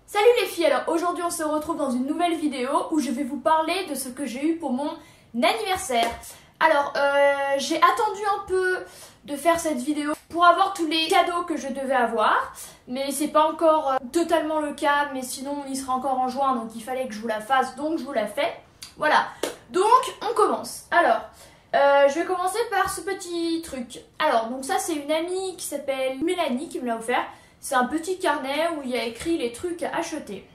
Salut les filles, alors aujourd'hui on se retrouve dans une nouvelle vidéo où je vais vous parler de ce que j'ai eu pour mon anniversaire. Alors j'ai attendu un peu de faire cette vidéo pour avoir tous les cadeaux que je devais avoir, mais c'est pas encore totalement le cas, mais sinon il sera encore en juin, donc il fallait que je vous la fasse, donc je vous la fais. Voilà, donc on commence. Alors je vais commencer par ce petit truc. Alors donc ça c'est une amie qui s'appelle Mélanie qui me l'a offert. C'est un petit carnet où il y a écrit les trucs à acheter.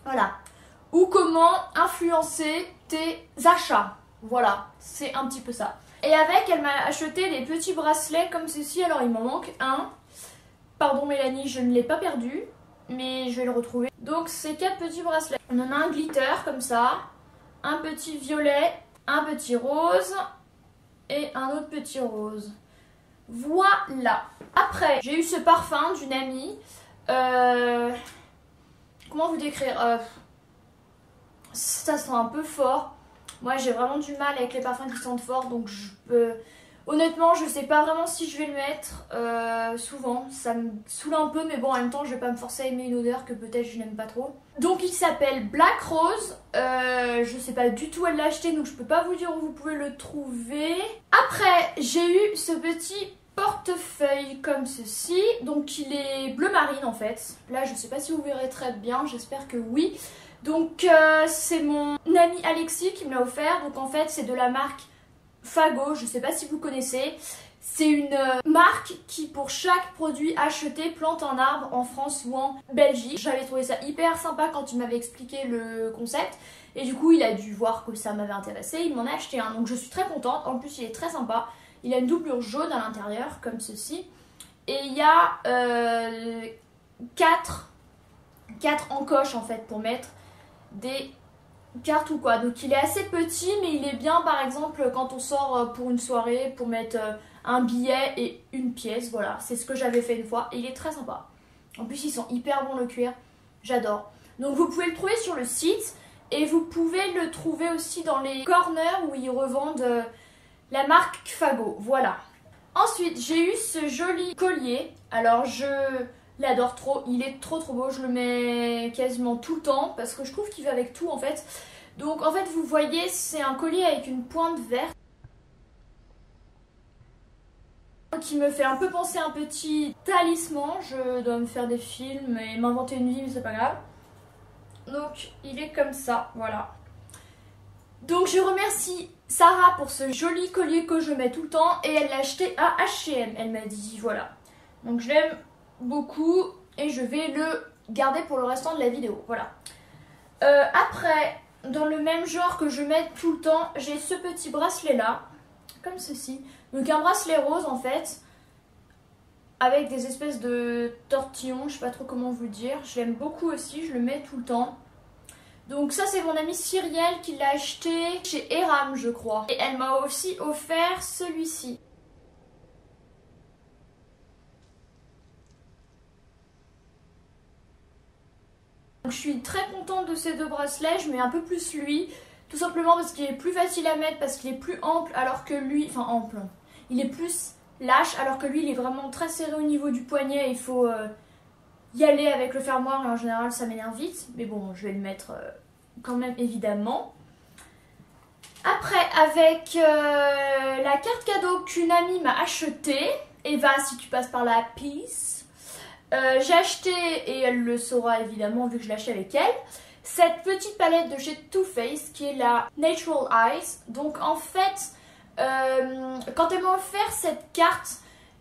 Voilà. Ou comment influencer tes achats. Voilà, c'est un petit peu ça. Et avec, elle m'a acheté des petits bracelets comme ceci. Alors il m'en manque un. Pardon Mélanie, je ne l'ai pas perdu, mais je vais le retrouver. Donc c'est 4 petits bracelets. On en a un glitter comme ça, un petit violet, un petit rose et un autre petit rose. Voilà. Après, j'ai eu ce parfum d'une amie. Comment vous décrire ça sent un peu fort. Moi, j'ai vraiment du mal avec les parfums qui sentent fort. Donc, honnêtement, je sais pas vraiment si je vais le mettre. Souvent, ça me saoule un peu. Mais bon, en même temps, je vais pas me forcer à aimer une odeur que peut-être je n'aime pas trop. Donc, il s'appelle Black Rose. Je sais pas du tout où elle l'a acheté. Donc, je peux pas vous dire où vous pouvez le trouver. Après, j'ai eu ce petit portefeuille comme ceci, donc il est bleu marine en fait. Là je sais pas si vous verrez très bien, j'espère que oui. Donc c'est mon ami Alexis qui me l'a offert. Donc en fait c'est de la marque Fago, je sais pas si vous connaissez. C'est une marque qui pour chaque produit acheté plante un arbre en France ou en Belgique. J'avais trouvé ça hyper sympa quand il m'avait expliqué le concept. Et du coup il a dû voir que ça m'avait intéressé, il m'en a acheté un. Donc je suis très contente, en plus il est très sympa. Il a une doublure jaune à l'intérieur, comme ceci. Et il y a 4 encoches en fait pour mettre des cartes ou quoi. Donc il est assez petit, mais il est bien par exemple quand on sort pour une soirée, pour mettre un billet et une pièce. Voilà, c'est ce que j'avais fait une fois. Et il est très sympa. En plus, ils sont hyper bons le cuir. J'adore. Donc vous pouvez le trouver sur le site. Et vous pouvez le trouver aussi dans les corners où ils revendent... la marque Fago, voilà. Ensuite, j'ai eu ce joli collier. Alors, je l'adore trop. Il est trop beau. Je le mets quasiment tout le temps parce que je trouve qu'il va avec tout en fait. Donc, en fait, vous voyez, c'est un collier avec une pointe verte qui me fait un peu penser à un petit talisman. Je dois me faire des films et m'inventer une vie, mais c'est pas grave. Donc, il est comme ça, voilà. Donc je remercie Sarah pour ce joli collier que je mets tout le temps et elle l'a acheté à H&M, elle m'a dit, voilà. Donc je l'aime beaucoup et je vais le garder pour le restant de la vidéo, voilà. Après, dans le même genre que je mets tout le temps, j'ai ce petit bracelet là, comme ceci. Donc un bracelet rose en fait, avec des espèces de tortillons, je sais pas trop comment vous le dire. Je l'aime beaucoup aussi, je le mets tout le temps. Donc ça c'est mon amie Cyrielle qui l'a acheté chez Eram je crois. Et elle m'a aussi offert celui-ci. Donc je suis très contente de ces deux bracelets, je mets un peu plus lui. Tout simplement parce qu'il est plus facile à mettre, parce qu'il est plus ample alors que lui... Enfin ample. Il est plus lâche alors que lui il est vraiment très serré au niveau du poignet. Il faut y aller avec le fermoir et en général ça m'énerve vite. Mais bon je vais le mettre... quand même évidemment. Après avec la carte cadeau qu'une amie m'a achetée, Eva si tu passes par là, peace, j'ai acheté, et elle le saura évidemment vu que je l'ai acheté avec elle, cette petite palette de chez Too Faced qui est la Natural Eyes. Donc en fait quand elle m'a offert cette carte,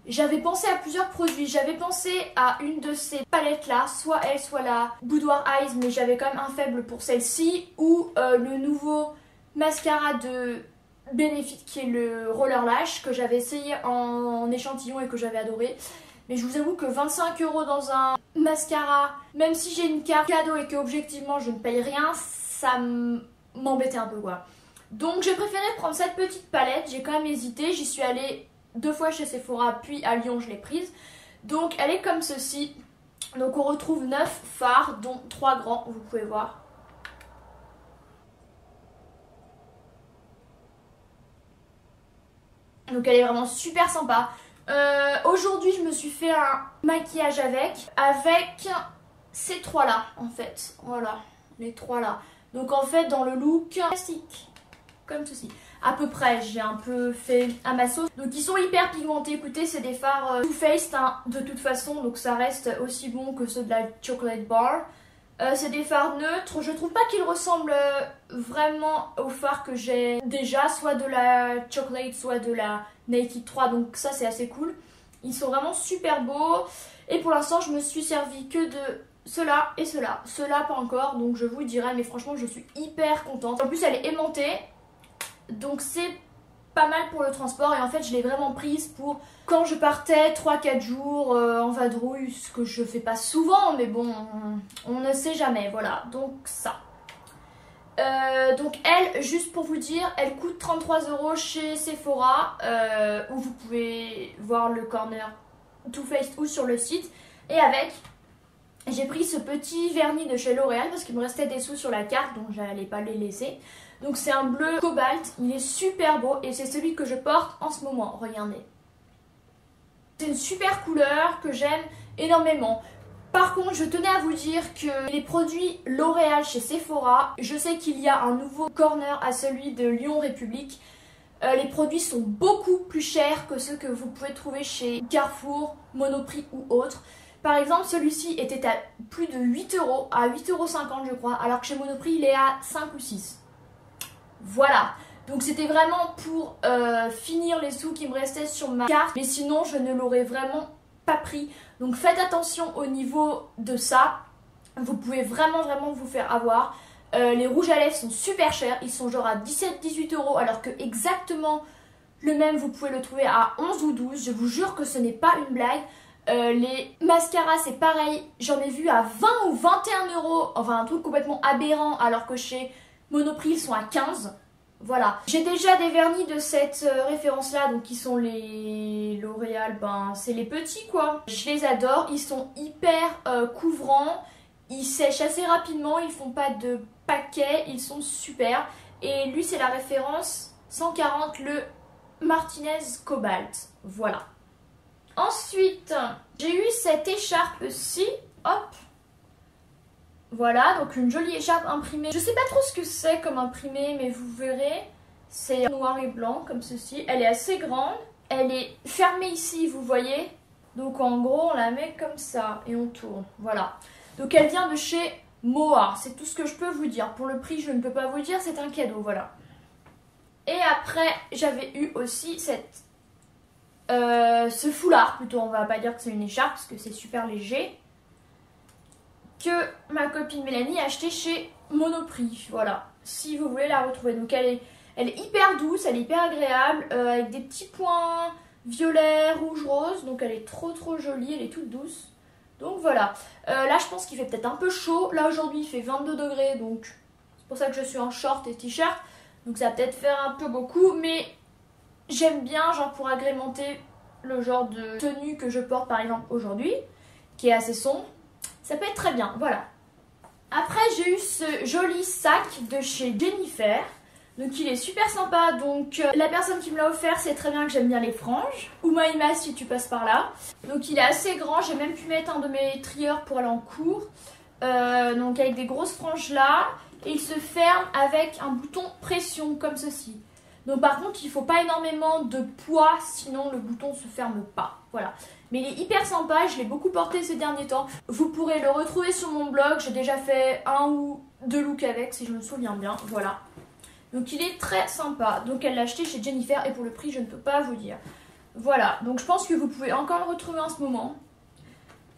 j'avais pensé à plusieurs produits. J'avais pensé à une de ces palettes là, soit elle, soit la Boudoir Eyes, mais j'avais quand même un faible pour celle-ci, ou le nouveau mascara de Benefit qui est le Roller Lash que j'avais essayé en échantillon et que j'avais adoré. Mais je vous avoue que 25 € dans un mascara, même si j'ai une carte cadeau et que objectivement je ne paye rien, ça m'embêtait un peu quoi. Donc j'ai préféré prendre cette petite palette, j'ai quand même hésité, j'y suis allée 2 fois chez Sephora, puis à Lyon je l'ai prise. Donc elle est comme ceci. Donc on retrouve 9 fards, dont 3 grands, vous pouvez voir. Donc elle est vraiment super sympa. Aujourd'hui je me suis fait un maquillage avec ces trois là en fait, voilà, les trois là. Donc en fait dans le look classique, comme ceci. À peu près, j'ai un peu fait à ma sauce. Donc ils sont hyper pigmentés, écoutez c'est des fards Too Faced hein, de toute façon, donc ça reste aussi bon que ceux de la Chocolate Bar. C'est des fards neutres, je trouve pas qu'ils ressemblent vraiment aux fards que j'ai déjà, soit de la Chocolate, soit de la Naked 3, donc ça c'est assez cool. Ils sont vraiment super beaux, et pour l'instant je me suis servi que de ceux-là et ceux-là. Ceux-là pas encore, donc je vous dirai, mais franchement je suis hyper contente. En plus elle est aimantée, donc c'est pas mal pour le transport, et en fait je l'ai vraiment prise pour quand je partais 3-4 jours en vadrouille, ce que je fais pas souvent, mais bon, on ne sait jamais, voilà, donc ça. Donc elle, juste pour vous dire, elle coûte 33 € chez Sephora, où vous pouvez voir le corner Too Faced ou sur le site, et avec, j'ai pris ce petit vernis de chez L'Oréal parce qu'il me restait des sous sur la carte, donc j'allais pas les laisser. Donc c'est un bleu cobalt, il est super beau et c'est celui que je porte en ce moment, regardez. C'est une super couleur que j'aime énormément. Par contre, je tenais à vous dire que les produits L'Oréal chez Sephora, je sais qu'il y a un nouveau corner à celui de Lyon République. Les produits sont beaucoup plus chers que ceux que vous pouvez trouver chez Carrefour, Monoprix ou autres. Par exemple, celui-ci était à plus de 8 €, à 8,50 € je crois, alors que chez Monoprix il est à 5 ou 6. Voilà, donc c'était vraiment pour finir les sous qui me restaient sur ma carte, mais sinon je ne l'aurais vraiment pas pris. Donc faites attention au niveau de ça, vous pouvez vraiment vous faire avoir. Les rouges à lèvres sont super chers, ils sont genre à 17-18 € alors que exactement le même vous pouvez le trouver à 11 ou 12, je vous jure que ce n'est pas une blague. Les mascaras c'est pareil, j'en ai vu à 20 ou 21 €, enfin un truc complètement aberrant, alors que chez Monoprix ils sont à 15. Voilà, j'ai déjà des vernis de cette référence là, donc qui sont les L'Oréal, ben c'est les petits quoi. Je les adore, ils sont hyper couvrants, ils sèchent assez rapidement, ils font pas de paquet, ils sont super. Et lui c'est la référence 140, le Martinez Cobalt, voilà. Ensuite, j'ai eu cette écharpe-ci, hop. Voilà, donc une jolie écharpe imprimée. Je sais pas trop ce que c'est comme imprimé, mais vous verrez. C'est noir et blanc, comme ceci. Elle est assez grande. Elle est fermée ici, vous voyez. Donc en gros, on la met comme ça et on tourne. Voilà. Donc elle vient de chez Moa. C'est tout ce que je peux vous dire. Pour le prix, je ne peux pas vous dire. C'est un cadeau, voilà. Et après, j'avais eu aussi cette... ce foulard, plutôt, on va pas dire que c'est une écharpe parce que c'est super léger, que ma copine Mélanie a acheté chez Monoprix, voilà, si vous voulez la retrouver. Donc elle est hyper douce, elle est hyper agréable, avec des petits points violets, rouge, rose, donc elle est trop jolie, elle est toute douce. Donc voilà, là je pense qu'il fait peut-être un peu chaud, là aujourd'hui il fait 22 degrés, donc c'est pour ça que je suis en short et t-shirt, donc ça va peut-être faire un peu beaucoup, mais j'aime bien, genre pour agrémenter le genre de tenue que je porte par exemple aujourd'hui, qui est assez sombre, ça peut être très bien, voilà. Après j'ai eu ce joli sac de chez Jennifer, donc il est super sympa, donc la personne qui me l'a offert sait très bien que j'aime bien les franges, ou Maïma si tu passes par là. Donc il est assez grand, j'ai même pu mettre un de mes trieurs pour aller en cours, donc avec des grosses franges là, et il se ferme avec un bouton pression comme ceci. Donc par contre il ne faut pas énormément de poids, sinon le bouton ne se ferme pas, voilà. Mais il est hyper sympa, je l'ai beaucoup porté ces derniers temps. Vous pourrez le retrouver sur mon blog, j'ai déjà fait 1 ou 2 looks avec si je me souviens bien, voilà. Donc il est très sympa, donc elle l'a acheté chez Jennifer et pour le prix je ne peux pas vous dire. Voilà, donc je pense que vous pouvez encore le retrouver en ce moment.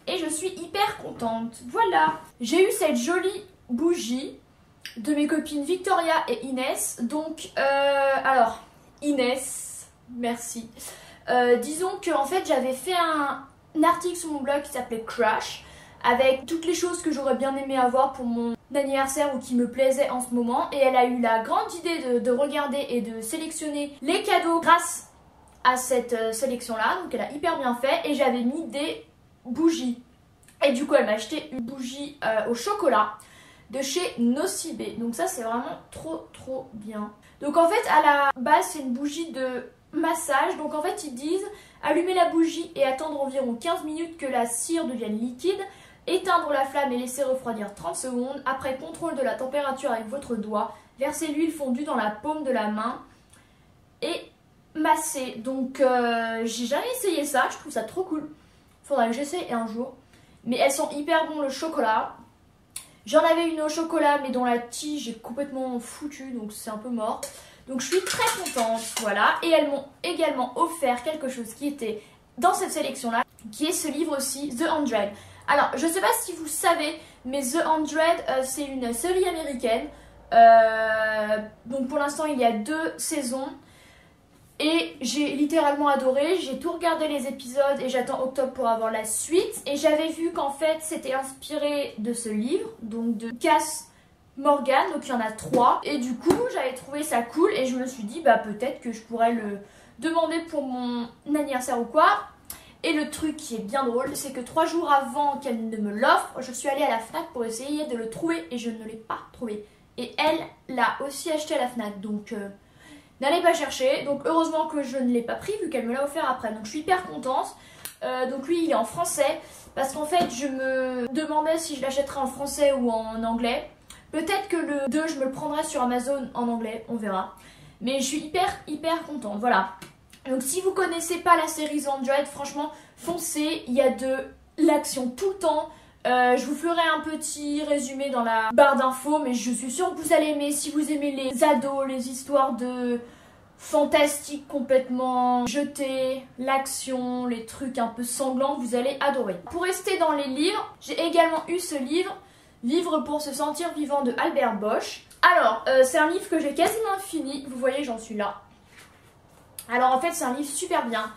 Et je suis hyper contente, voilà. J'ai eu cette jolie bougie de mes copines Victoria et Inès. Donc, alors, Inès, merci. Disons que en fait j'avais fait un article sur mon blog qui s'appelait Crush, avec toutes les choses que j'aurais bien aimé avoir pour mon anniversaire ou qui me plaisaient en ce moment. Et elle a eu la grande idée de regarder et de sélectionner les cadeaux grâce à cette sélection-là. Donc elle a hyper bien fait et j'avais mis des bougies. Et du coup elle m'a acheté une bougie au chocolat de chez Nocibé. Donc ça c'est vraiment trop bien. Donc en fait à la base c'est une bougie de massage. Donc en fait ils disent allumer la bougie et attendre environ 15 minutes que la cire devienne liquide. Éteindre la flamme et laisser refroidir 30 secondes. Après contrôle de la température avec votre doigt. Versez l'huile fondue dans la paume de la main et masser. Donc j'ai jamais essayé ça, je trouve ça trop cool. Faudrait que j'essaye un jour. Mais elles sont hyper bonnes le chocolat. J'en avais une au chocolat mais dont la tige est complètement foutue, donc c'est un peu mort. Donc je suis très contente, voilà. Et elles m'ont également offert quelque chose qui était dans cette sélection là, qui est ce livre aussi, The 100. Alors je sais pas si vous savez, mais The 100 c'est une série américaine. Donc pour l'instant il y a 2 saisons. Et j'ai littéralement adoré, j'ai tout regardé les épisodes et j'attends octobre pour avoir la suite. Et j'avais vu qu'en fait c'était inspiré de ce livre, donc de Cass Morgan, donc il y en a 3. Et du coup j'avais trouvé ça cool et je me suis dit bah peut-être que je pourrais le demander pour mon anniversaire ou quoi. Et le truc qui est bien drôle, c'est que 3 jours avant qu'elle ne me l'offre, je suis allée à la FNAC pour essayer de le trouver et je ne l'ai pas trouvé. Et elle l'a aussi acheté à la FNAC, donc... n'allez pas chercher, donc heureusement que je ne l'ai pas pris vu qu'elle me l'a offert après, donc je suis hyper contente. Donc lui il est en français, parce qu'en fait je me demandais si je l'achèterais en français ou en anglais. Peut-être que le 2 je me le prendrai sur Amazon en anglais, on verra. Mais je suis hyper contente, voilà. Donc si vous connaissez pas la série The 100, franchement foncez, il y a de l'action tout le temps. Je vous ferai un petit résumé dans la barre d'infos, mais je suis sûre que vous allez aimer. Si vous aimez les ados, les histoires de fantastique complètement jetés, l'action, les trucs un peu sanglants, vous allez adorer. Pour rester dans les livres, j'ai également eu ce livre, Vivre pour se sentir vivant de Albert Bosch. Alors, c'est un livre que j'ai quasiment fini, vous voyez j'en suis là. Alors en fait c'est un livre super bien.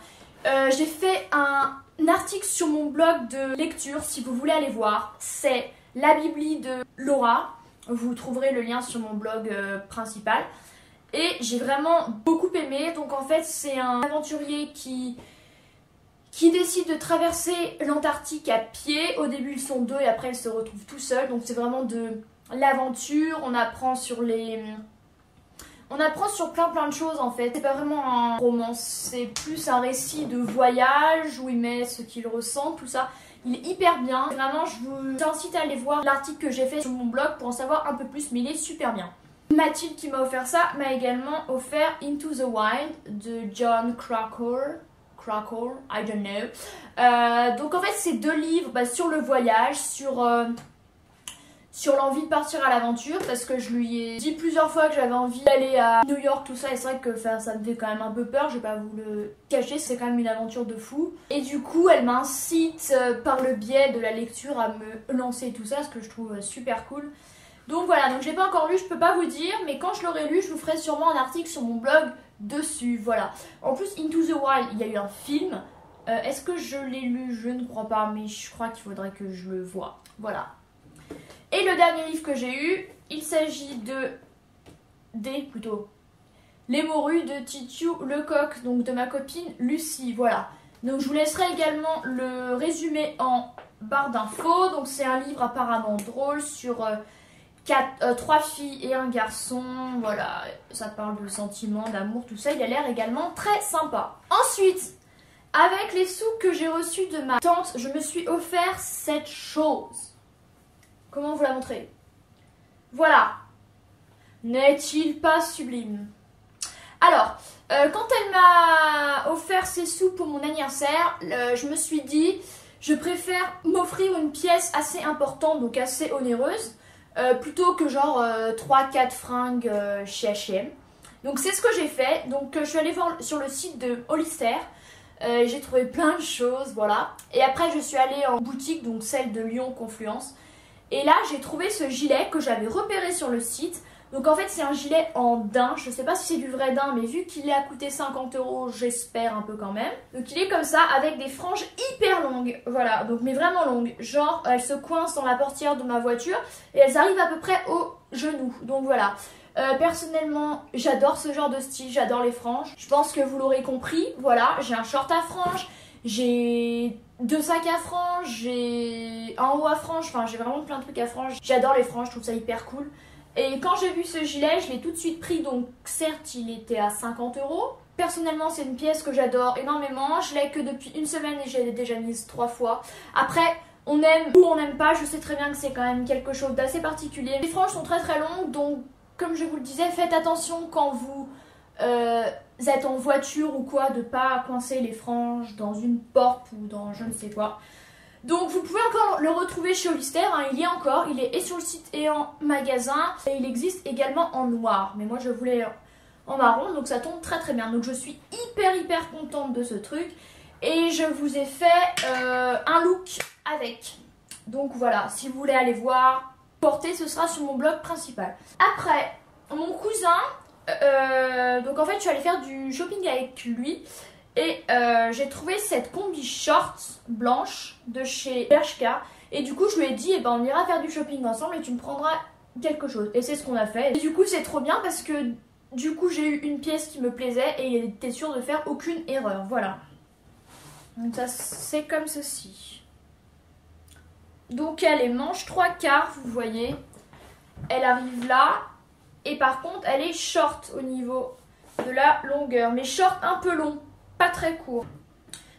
J'ai fait un article sur mon blog de lecture si vous voulez aller voir. C'est la Bibli de Laura. Vous trouverez le lien sur mon blog principal. Et j'ai vraiment beaucoup aimé. Donc en fait c'est un aventurier qui décide de traverser l'Antarctique à pied. Au début ils sont 2 et après ils se retrouvent tout seuls. Donc c'est vraiment de l'aventure. On apprend sur plein de choses en fait. C'est pas vraiment un roman, c'est plus un récit de voyage où il met ce qu'il ressent, tout ça. Il est hyper bien. Vraiment, je vous incite à aller voir l'article que j'ai fait sur mon blog pour en savoir un peu plus, mais il est super bien. Mathilde qui m'a offert ça m'a également offert Into the Wild de Jon Krakauer, I don't know. Donc en fait, c'est 2 livres sur le voyage, sur l'envie de partir à l'aventure, parce que je lui ai dit plusieurs fois que j'avais envie d'aller à New York, tout ça, et c'est vrai que ça me fait quand même un peu peur, je vais pas vous le cacher, c'est quand même une aventure de fou. Et du coup, elle m'incite par le biais de la lecture à me lancer tout ça, ce que je trouve super cool. Donc voilà, donc j'ai pas encore lu, je peux pas vous dire, mais quand je l'aurai lu, je vous ferai sûrement un article sur mon blog dessus, voilà. En plus, Into the Wild, il y a eu un film. Est-ce que je l'ai lu? Je ne crois pas, mais je crois qu'il faudrait que je le voie. Voilà. Et le dernier livre que j'ai eu, il s'agit de Les Morues de Titu Lecoq, donc de ma copine Lucie, voilà. Donc je vous laisserai également le résumé en barre d'infos. Donc c'est un livre apparemment drôle sur 3 filles et un garçon, voilà. Ça parle de sentiments, d'amour, tout ça. Il a l'air également très sympa. Ensuite, avec les sous que j'ai reçus de ma tante, je me suis offert cette chose. Comment vous la montrer? Voilà. N'est-il pas sublime? Alors, quand elle m'a offert ces sous pour mon anniversaire, je me suis dit, je préfère m'offrir une pièce assez importante, donc assez onéreuse, plutôt que genre 3-4 fringues chez H&M. Donc c'est ce que j'ai fait. Donc je suis allée voir sur le site de Hollister. J'ai trouvé plein de choses, voilà. Et après je suis allée en boutique, donc celle de Lyon Confluence. Et là j'ai trouvé ce gilet que j'avais repéré sur le site. Donc en fait c'est un gilet en daim, je sais pas si c'est du vrai daim, mais vu qu'il a coûté 50 €, j'espère un peu quand même. Donc il est comme ça avec des franges hyper longues, voilà, donc mais vraiment longues. Genre elles se coincent dans la portière de ma voiture et elles arrivent à peu près au genou, donc voilà. Personnellement j'adore ce genre de style, j'adore les franges. Je pense que vous l'aurez compris, voilà, j'ai un short à franges, j'ai 2 sacs à franges, j'ai un haut à franges, enfin j'ai vraiment plein de trucs à franges. J'adore les franges, je trouve ça hyper cool. Et quand j'ai vu ce gilet, je l'ai tout de suite pris, donc certes il était à 50 €. Personnellement c'est une pièce que j'adore énormément, je l'ai que depuis une semaine et je l'ai déjà mise 3 fois. Après On aime ou on n'aime pas, je sais très bien que c'est quand même quelque chose d'assez particulier. Les franges sont très très longues, donc comme je vous le disais, faites attention quand vous êtes en voiture ou quoi, de pas coincer les franges dans une porte ou dans je ne sais quoi. Donc vous pouvez encore le retrouver chez Hollister, hein, il y est encore, il est et sur le site et en magasin. Et il existe également en noir, mais moi je voulais en marron, donc ça tombe très très bien. Donc je suis hyper contente de ce truc. Et je vous ai fait un look avec. Donc voilà, si vous voulez aller voir, porter, ce sera sur mon blog principal. Après, mon cousin, donc en fait je suis allée faire du shopping avec lui. Et j'ai trouvé cette combi short blanche de chez Bershka. Et du coup je lui ai dit, eh ben, on ira faire du shopping ensemble et tu me prendras quelque chose. Et c'est ce qu'on a fait. Et du coup c'est trop bien parce que du coup j'ai eu une pièce qui me plaisait et il était sûr de faire aucune erreur. Voilà. Donc ça c'est comme ceci. Donc elle est manche 3/4, vous voyez. Elle arrive là. Et par contre elle est short au niveau de la longueur. Mais short un peu long, pas très court.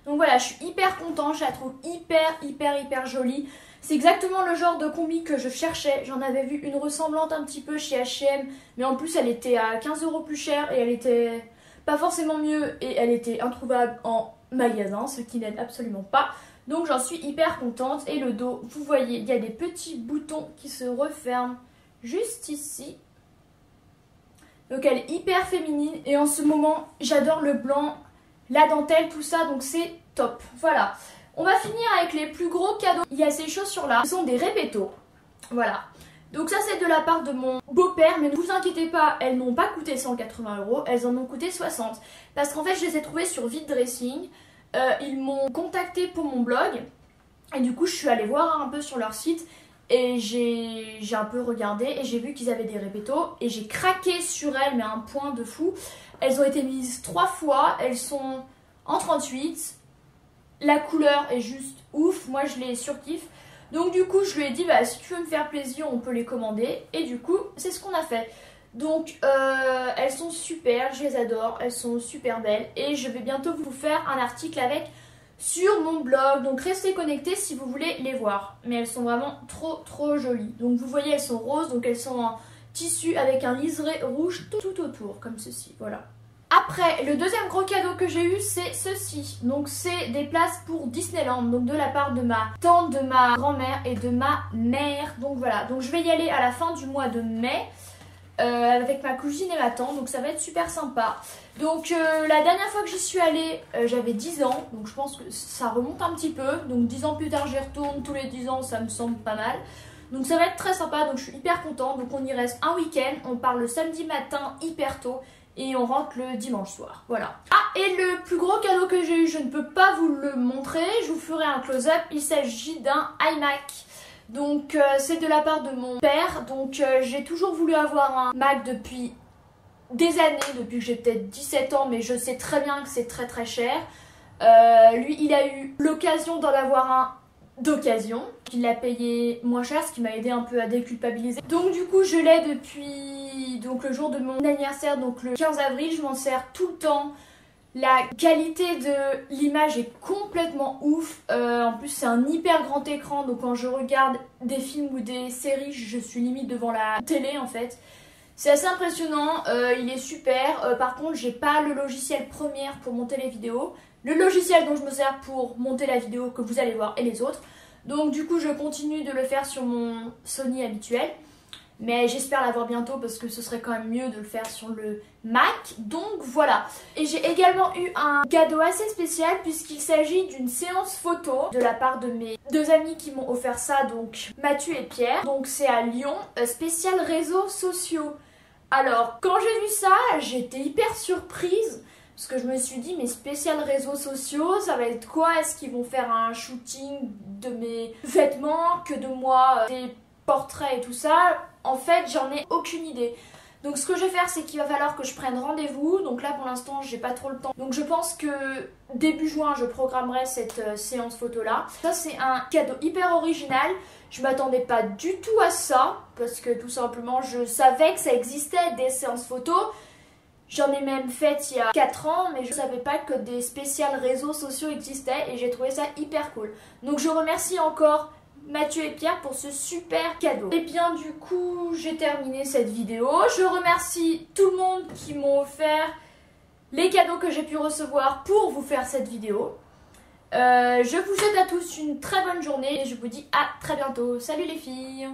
Donc voilà, je suis hyper contente, je la trouve hyper jolie. C'est exactement le genre de combi que je cherchais. J'en avais vu une ressemblante un petit peu chez H&M. Mais en plus elle était à 15 € plus cher et elle était pas forcément mieux. Et elle était introuvable en magasin, ce qui n'aide absolument pas. Donc j'en suis hyper contente. Et le dos, vous voyez, il y a des petits boutons qui se referment juste ici. Donc elle est hyper féminine. Et en ce moment, j'adore le blanc, la dentelle, tout ça. Donc c'est top. Voilà. On va finir avec les plus gros cadeaux. Il y a ces chaussures-là. Ce sont des Repetto. Voilà. Donc ça c'est de la part de mon beau-père, mais ne vous inquiétez pas, elles n'ont pas coûté 180 €, elles en ont coûté 60. Parce qu'en fait je les ai trouvées sur Vide Dressing, ils m'ont contacté pour mon blog, et du coup je suis allée voir un peu sur leur site, et j'ai un peu regardé, et j'ai vu qu'ils avaient des Repetto, et j'ai craqué sur elles, mais à un point de fou. Elles ont été mises 3 fois, elles sont en 38, la couleur est juste ouf, moi je les surkiffe. Donc du coup je lui ai dit bah si tu veux me faire plaisir on peut les commander et du coup c'est ce qu'on a fait. Donc elles sont super, je les adore, elles sont super belles et je vais bientôt vous faire un article avec sur mon blog. Donc restez connectés si vous voulez les voir. Mais elles sont vraiment trop jolies. Donc vous voyez elles sont roses, donc elles sont en tissu avec un liseré rouge tout autour comme ceci, voilà. Après, le deuxième gros cadeau que j'ai eu, c'est ceci. Donc c'est des places pour Disneyland, donc de la part de ma tante, de ma grand-mère et de ma mère. Donc voilà, donc je vais y aller à la fin du mois de mai avec ma cousine et ma tante, donc ça va être super sympa. Donc la dernière fois que j'y suis allée, j'avais 10 ans, donc je pense que ça remonte un petit peu. Donc 10 ans plus tard, j'y retourne, tous les 10 ans, ça me semble pas mal. Donc ça va être très sympa, donc je suis hyper contente. Donc on y reste un week-end, on part le samedi matin hyper tôt. Et on rentre le dimanche soir, voilà. Ah, et le plus gros cadeau que j'ai eu, je ne peux pas vous le montrer, je vous ferai un close-up. Il s'agit d'un iMac. Donc c'est de la part de mon père. Donc j'ai toujours voulu avoir un Mac depuis des années, depuis que j'ai peut-être 17 ans, mais je sais très bien que c'est très cher. Lui, il a eu l'occasion d'en avoir un d'occasion. Il l'a payé moins cher, ce qui m'a aidé un peu à déculpabiliser. Donc du coup, je l'ai depuis donc le jour de mon anniversaire, donc le 15 avril. Je m'en sers tout le temps. La qualité de l'image est complètement ouf. En plus, c'est un hyper grand écran. Donc quand je regarde des films ou des séries, je suis limite devant la télé en fait. C'est assez impressionnant, il est super. Par contre, j'ai pas le logiciel Premiere pour monter les vidéos. Le logiciel dont je me sers pour monter la vidéo que vous allez voir et les autres. Donc du coup je continue de le faire sur mon Sony habituel. Mais j'espère l'avoir bientôt parce que ce serait quand même mieux de le faire sur le Mac. Donc voilà. Et j'ai également eu un cadeau assez spécial puisqu'il s'agit d'une séance photo de la part de mes deux amis qui m'ont offert ça. Donc Mathieu et Pierre. Donc c'est à Lyon, spécial réseaux sociaux. Alors quand j'ai vu ça, j'étais hyper surprise. Parce que je me suis dit, mais spécial réseaux sociaux, ça va être quoi? Est-ce qu'ils vont faire un shooting de mes vêtements, que de moi, des portraits et tout ça? En fait, j'en ai aucune idée. Donc ce que je vais faire, c'est qu'il va falloir que je prenne rendez-vous. Donc là, pour l'instant, j'ai pas trop le temps. Donc je pense que début juin, je programmerai cette séance photo-là. Ça, c'est un cadeau hyper original. Je m'attendais pas du tout à ça. Parce que tout simplement, je savais que ça existait des séances photos. J'en ai même fait il y a 4 ans, mais je ne savais pas que des spéciales réseaux sociaux existaient et j'ai trouvé ça hyper cool. Donc je remercie encore Mathieu et Pierre pour ce super cadeau. Et bien du coup, j'ai terminé cette vidéo. Je remercie tout le monde qui m'ont offert les cadeaux que j'ai pu recevoir pour vous faire cette vidéo. Je vous souhaite à tous une très bonne journée et je vous dis à très bientôt. Salut les filles!